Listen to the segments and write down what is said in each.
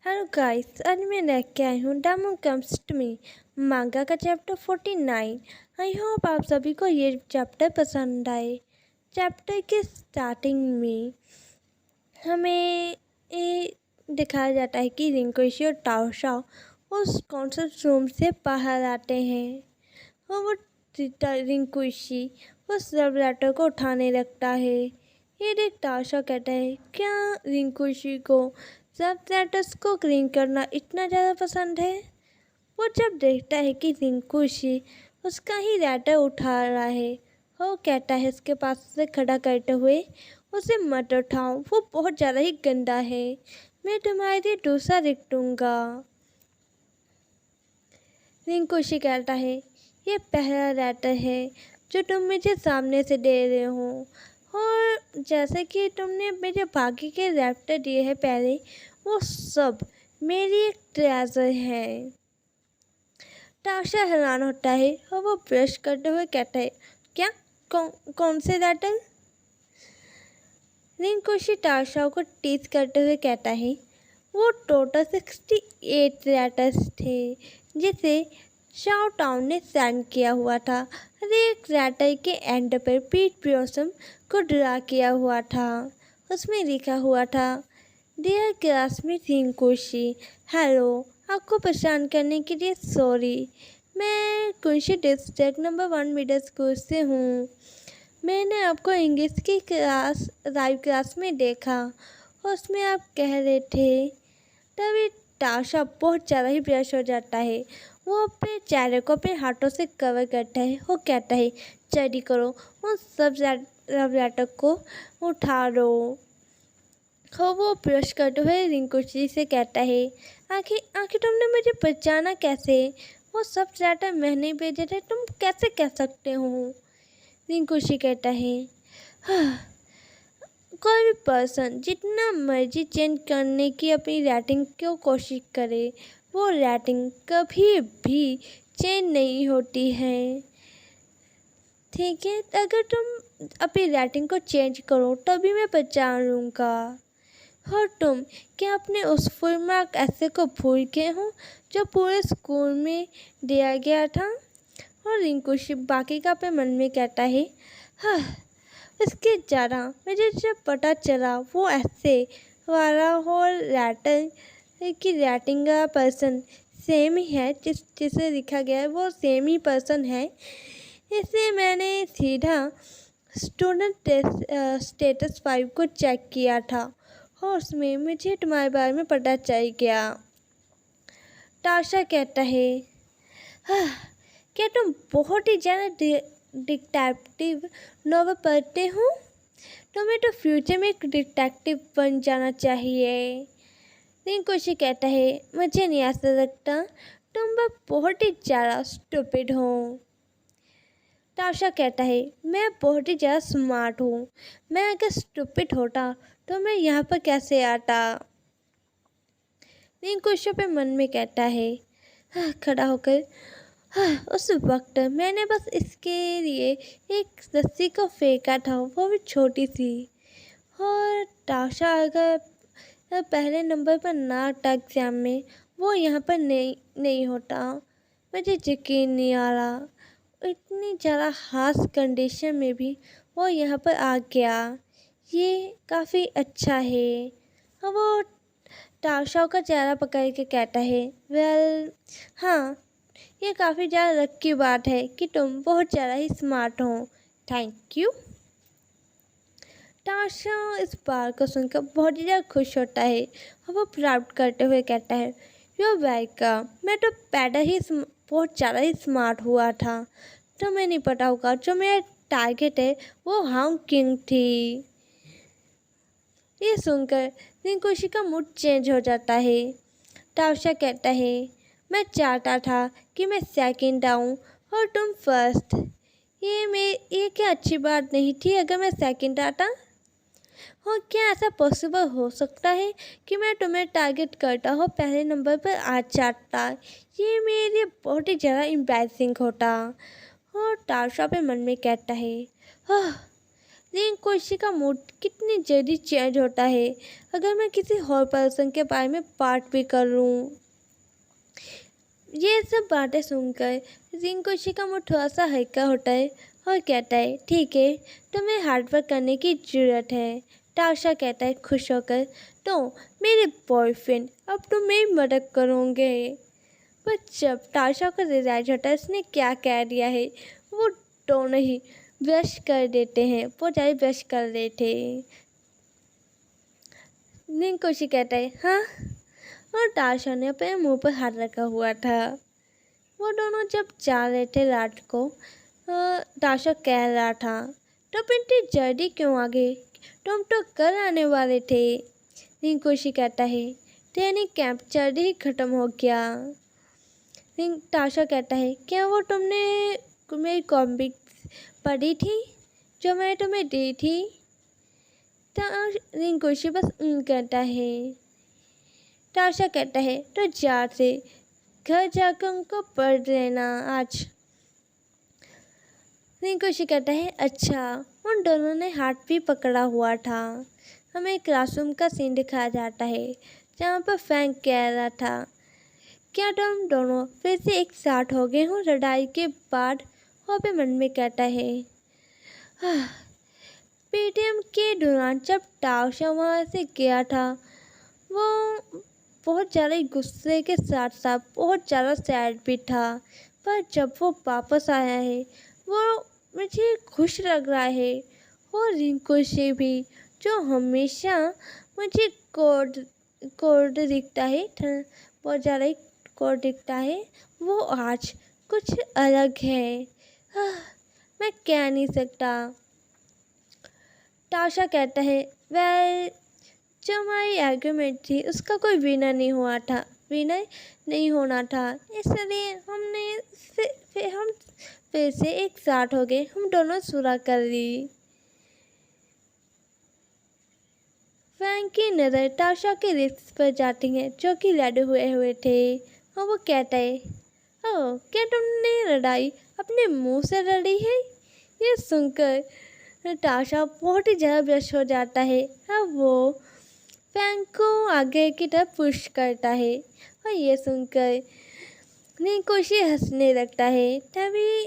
Hello guys, आज मैं लेके आई हूँ डेमो कम्स टू मी मांगा का चैप्टर 49। आई होप आप सभी को ये चैप्टर पसंद आए। चैप्टर के स्टार्टिंग में हमें ये दिखाया जाता है कि रिंकुशी और ताओशा उस कॉन्सर्ट रूम से बाहर आते हैं और वो रिंकुशी उस सब लेटर को उठाने लगता है। ये देख ताओशा कहता है, क्या रिंकुशी को सब लेटर्स को क्लीन करना इतना ज़्यादा पसंद है? वो जब देखता है कि रिंकुशी उसका ही लेटर उठा रहा है, वो कहता है उसके पास से खड़ा करते हुए, उसे मत उठाओ, वो बहुत ज़्यादा ही गंदा है, मैं तुम्हारे लिए दूसरा लिख दूँगा। रिंकुशी कहता है, ये पहला लेटर है जो तुम मुझे सामने से दे रहे हो, और जैसे कि तुमने मुझे बाकी के लेटर दिए हैं पहले, वो सब मेरी एक ट्रेजर है। ताशा हैरान होता है और वो ब्रश करते हुए कहता है, क्या कौन से लेटर? रिंकुशी ताशा को टीज करते हुए कहता है, वो टोटल 68 लेटर्स थे जिसे शाओ टाउन ने सेंड किया हुआ था। हर एक लेटर के एंड पर पीट ब्लॉसम को ड्रा किया हुआ था। उसमें लिखा हुआ था, डियर क्लासमेट रिंकुशी, हेलो, आपको परेशान करने के लिए सॉरी। मैं कुंशी डिस्ट्रिक्ट नंबर 1 मिडिल स्कूल से हूँ। मैंने आपको इंग्लिश की क्लास लाइव क्लास में देखा और उसमें आप कह रहे थे। तभी ताशा बहुत ज़्यादा ही ब्रश हो जाता है। वो अपने चेहरे को अपने हाथों से कवर करता है। वो कहता है, जल्दी करो, उन सब लेटर को उठा लो। वो ब्रश करते हुए रिंकुशी से कहता है, आखिर आखिर तुमने मुझे पहचाना कैसे? वो सब लेटर मैंने भेजे थे, तुम कैसे कह सकते हो? रिंकुशी कहता है, हाँ, कोई भी पर्सन जितना मर्जी चेंज करने की अपनी रेटिंग को कोशिश करे, वो रेटिंग कभी भी चेंज नहीं होती है। ठीक है, अगर तुम अपनी रेटिंग को चेंज करो तभी मैं पहचान लूँगा। और तुम क्या अपने उस फुल मार्क ऐसे को भूल गए हो जो पूरे स्कूल में दिया गया था? और रिंकुशी बाकी का अपने मन में कहता है, हाँ, इसके ज़्यादा मुझे जब पता चला वो ऐसे वाला और लेटर की रेटिंग का पर्सन सेम ही है, जिसे लिखा गया है वो सेम ही पर्सन है, इसलिए मैंने सीधा स्टूडेंट स्टेटस 5 को चेक किया था और उसमें मुझे तुम्हारे बारे में पता चल गया। ताशा कहता है, हाँ, क्या तुम बहुत ही ज़्यादा डिटेक्टिव नॉवल पढ़ते हो? तुम्हें तो फ्यूचर में एक डिटेक्टिव बन जाना चाहिए। रिंकुशी कहता है, मुझे नहीं ऐसा लगता, तुम बहुत ही ज़्यादा स्टूपिड हो। ताशा कहता है, मैं बहुत ही ज़्यादा स्मार्ट हूँ, मैं अगर स्टूपिड होता तो मैं यहाँ पर कैसे आता? रिंकुशी पे मन में कहता है, हाँ, खड़ा होकर, हाँ, उस वक्त मैंने बस इसके लिए एक रस्सी को फेंका था, वो भी छोटी सी। और ताशा अगर पहले नंबर पर ना आता एग्जाम में, वो यहाँ पर नहीं होता। मुझे यकीन नहीं आ रहा, इतनी ज़्यादा हार्श कंडीशन में भी वो यहाँ पर आ गया। ये काफ़ी अच्छा है। और वो ताशा का चेहरा पकड़ के कहता है, वेल, हाँ, ये काफ़ी ज़्यादा लकी बात है कि तुम बहुत ज़्यादा ही स्मार्ट हो। Thank you. ताशा इस बात को सुनकर बहुत ही ज़्यादा खुश होता है और वो प्राउड करते हुए कहता है, यू वेलकम, मैं तो पैदा ही बहुत ज़्यादा ही स्मार्ट हुआ था, तुम्हें नहीं पता होगा, जो मेरा टारगेट है वो हाउंड किंग थी। ये सुनकर रिंकुशी का मूड चेंज हो जाता है। ताशा कहता है, मैं चाहता था कि मैं सेकंड आऊँ और तुम फर्स्ट। ये क्या अच्छी बात नहीं थी अगर मैं सेकंड आता? और क्या ऐसा पॉसिबल हो सकता है कि मैं तुम्हें टारगेट करता हूँ पहले नंबर पर आ जाता? ये मेरे लिए बहुत ही ज़्यादा एम्बैरेसिंग होता। और ताशा पे मन में कहता है, ओह, रिंकू का मूड कितनी जल्दी चेंज होता है अगर मैं किसी और पर्सन के बारे में बात भी कर लूँ। ये सब बातें सुनकर रिंकू का मूड थोड़ा सा हल्का होता है और कहता है ठीक है, तुम्हें हार्डवर्क करने की ज़रूरत है। ताशा कहता है खुश होकर, तो मेरे बॉयफ्रेंड अब तुम मेरी मदद करोगे। पर जब ताशा को रियलाइज होता है उसने क्या कह दिया है, वो दोनों ही ब्रश कर देते हैं। वो चाहे ब्रश कर रहे थे। रिंकू कहता है हाँ, और ताशा ने अपने मुंह पर हाथ रखा हुआ था। वो दोनों जब जा रहे थे रात को, ताशा कह रहा था तो इतनी जल्दी क्यों आ गए, तुम तो कल आने वाले थे। रिंकू कहता है ट्रेनिंग कैंप जल्दी ही ख़त्म हो गया। ताशा कहता है क्या वो तुमने मेरी कॉमिक्स पढ़ी थी जो मैंने तुम्हें दी थी। रिंकू बस कहता है। ताशा कहता है तो जा से घर जाकर उनको पढ़ लेना आज। रिंकू कहता है अच्छा। उन दोनों ने हाथ भी पकड़ा हुआ था। हमें क्लासरूम का सीन दिखाया जाता है जहाँ पर फ्रैंक कह रहा था क्या तुम दोनों फिर से एक साथ हो गए हो लड़ाई के बाद। वो भी मन में कहता है पीटीएम के दौरान जब ताशा वहाँ से गया था वो बहुत ज़्यादा गुस्से के साथ साथ बहुत ज़्यादा सैड भी था, पर जब वो वापस आया है वो मुझे खुश लग रहा है। और रिंकू से भी जो हमेशा मुझे कोड दिखता है, बहुत ज़्यादा कोड दिखता है, वो आज कुछ अलग है। मैं कह नहीं सकता। ताशा कहता है वेल जो हमारी आर्गुमेंट थी उसका कोई विनर नहीं होना था, इसलिए हम फिर से एक साथ हो गए। हम दोनों सुलह कर ली। फ्रैंक की नज़र ताशा के लिप्स पर जाती है जो कि लड़े हुए थे और वो कहता है ओह क्या तुमने लड़ाई अपने मुंह से लड़ी है। ये सुनकर ताशा बहुत ही ज़्यादा व्यस्त हो जाता है। अब वो फ्रैंक को आगे की तरफ पुश करता है और ये सुनकर रिंकू हंसने लगता है। तभी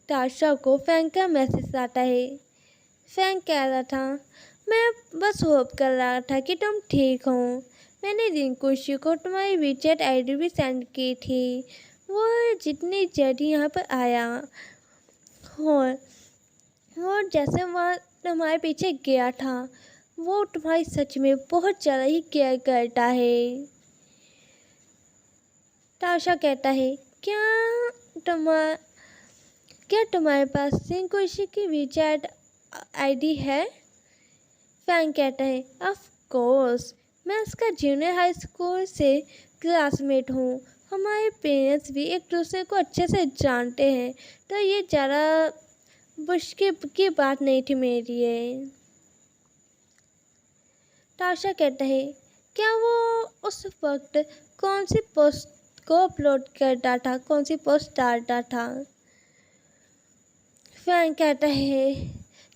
ताशा को फ्रैंक का मैसेज आता है। फ्रैंक कह रहा था मैं बस होप कर रहा था कि तुम ठीक हो। मैंने रिंकू को तुम्हारी वीचैट आईडी भी सेंड की थी। वो जितनी जल्दी यहाँ पर आया और जैसे वहाँ तुम्हारे पीछे गया था वो तुम्हारी सच में बहुत ज़्यादा ही केयर करता है। ताशा कहता है क्या तुम्हारे पास रिंकू की वीचैट आईडी है। फ्रैंक कहता है ऑफ कोर्स, मैं उसका जूनियर हाई स्कूल से क्लासमेट हूँ। हमारे पेरेंट्स भी एक दूसरे को अच्छे से जानते हैं, तो ये ज़्यादा मुश्किल की बात नहीं थी मेरे लिए। ताशा कहता है क्या वो उस वक्त कौन सी पोस्ट को अपलोड करता था, कौन सी पोस्ट डालता था। फ्रैंक कहता है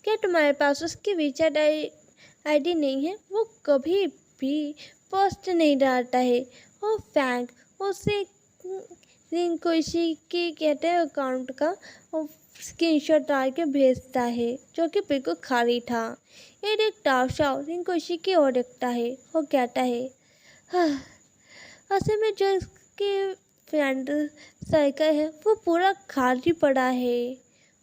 क्या तुम्हारे पास उसकी वीचैट आईडी नहीं है। वो कभी भी पोस्ट नहीं डालता है। और फ्रैंक उसे रिंकू की कहते हैं अकाउंट का स्क्रीनशॉट डाल के भेजता है जो कि बिल्कुल खाली था। ये देख ताशा रिंकू की ओर देखता है और कहता है असल में जो इसके फ्रेंड सर्कल है वो पूरा खाली पड़ा है।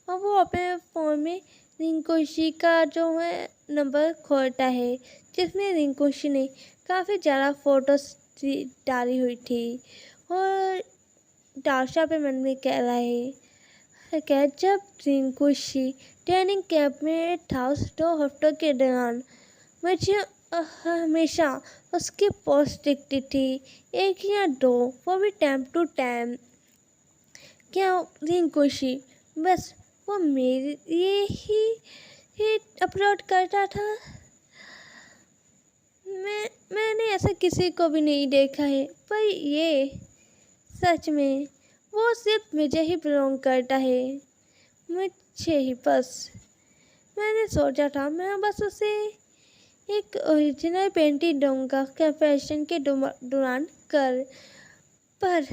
और वो अपने फ़ोन में रिंकू का जो है नंबर खोलता है जिसमें रिंकू ने काफ़ी ज़्यादा फ़ोटोज डाली हुई थी। और ताशा पे मन में कह रहा है क्या जब रिंकू ट्रेनिंग कैंप में था उस 2 हफ्तों के दौरान मुझे हमेशा उसकी पोस्ट दिखती थी, 1 या 2, वो भी टाइम टू टाइम। क्या रिंकू बस वो मेरे लिए ही अपलोड करता था। मैंने ऐसा किसी को भी नहीं देखा है, पर ये सच में वो सिर्फ मुझे ही बिलोंग करता है, मुझे ही बस। मैंने सोचा था मैं बस उसे एक ओरिजिनल पेंटिंग दूंगा कंपैरिजन के दौरान कर, पर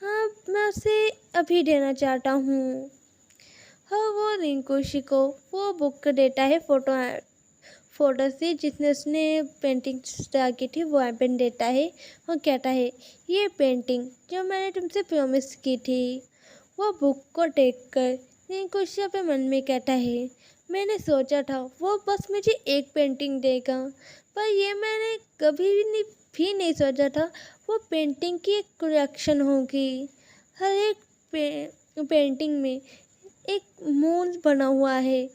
हाँ मैं उसे अभी देना चाहता हूँ। हाँ वो रिंकुशी को वो बुक देता है फोटो से जिसने उसने पेंटिंग स्टार्ट की थी वो पेन देता है और कहता है ये पेंटिंग जो मैंने तुमसे प्रॉमिस की थी। वो बुक को देखकर रिंकुशी अपने मन में कहता है मैंने सोचा था वो बस मुझे एक पेंटिंग देगा, पर ये मैंने कभी भी नहीं सोचा था वो पेंटिंग की एक कलेक्शन होगी। हर एक पेंटिंग में एक मून बना हुआ है,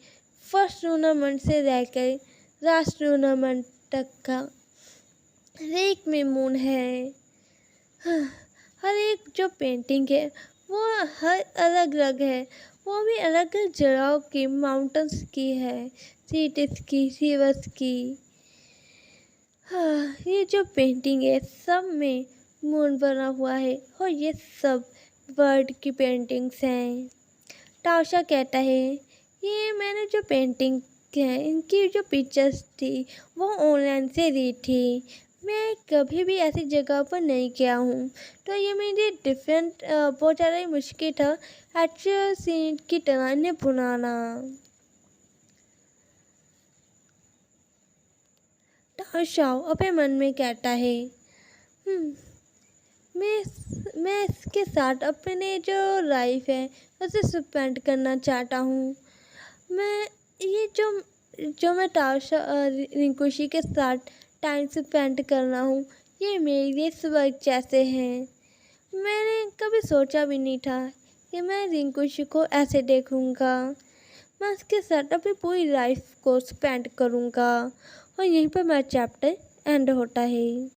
फर्स्ट टूर्नामेंट से रहकर लास्ट टूर्नामेंट तक का हर एक में मून है। हाँ, हर एक जो पेंटिंग है वो हर अलग अलग है, वो भी अलग अलग जगहों की, माउंटेन्स की है, सिटीज की, रिवर्स की। हाँ ये जो पेंटिंग है सब में मून बना हुआ है और ये सब बर्ड की पेंटिंग्स हैं। ताशा कहता है ये मैंने जो पेंटिंग है इनकी जो पिक्चर्स थी वो ऑनलाइन से ली थी, मैं कभी भी ऐसी जगह पर नहीं गया हूँ, तो ये मेरे डिफरेंट बहुत ज़्यादा ही मुश्किल था एक्चुअल सीन की तरह इन्हें बनाना। ताशा अपने मन में कहता है मैं इसके साथ अपने जो लाइफ है उसे स्पेंड करना चाहता हूँ। मैं ये जो मैं रिंकुशी के साथ टाइम स्पेंड कर रहा हूँ ये मेरे लिए स्वर्ग जैसे हैं। मैंने कभी सोचा भी नहीं था कि मैं रिंकुशी को ऐसे देखूँगा। मैं उसके साथ अपनी पूरी लाइफ को स्पेंड करूँगा और यहीं पर मेरा चैप्टर एंड होता है।